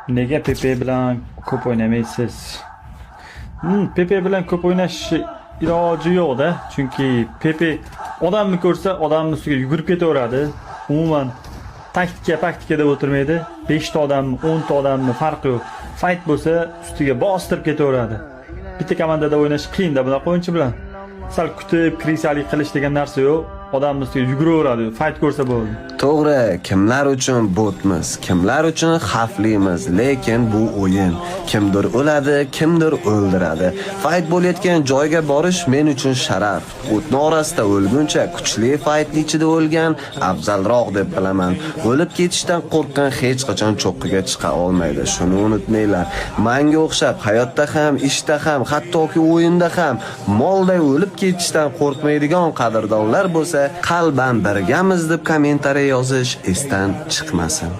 Nega Pepe bilan ko'p o'ynamaysiz? Pepe bilan ko'p o'ynash iloji yo'q-da, chunki Pepe odamni ko'rsa, odamning ustiga yugurib ketaveradi. Umuman taktika deb o'tirmaydi. 5 ta odamni, 10 ta odamni farqi yo'q. Fight bo'lsa, ustiga bostirib ketaveradi. Bitta komandada o'ynash qiyin-da bunaqa o'yinchi bilan. Sal kutib, krisalik qilish degan narsa yo'q. Odamning ustiga yuguraveradi, fight ko'rsa bo'ldi. To'g'ri, kimlar uchun botmiz, kimlar uchun xavflimiz, lekin bu o'yin. Kimdir o'ladi, kimdir o'ldiradi. Fight bo'layotgan joyga borish men uchun sharaf. O'tni orasida o'lguncha kuchli fightning ichida o'lgan afzalroq deb bilaman. O'lib ketishdan qo'rqqan hech qachon cho'qqiga chiqa olmaydi. Shuni unutmanglar. Menga o'xshab hayotda ham, ishda ham, hattoki o'yinda ham molday o'lib ketishdan qo'rqmaydigan qadrdonlar bo'lsa, qalban birgamiz deb kommentariy yozish esdan chiqmasin.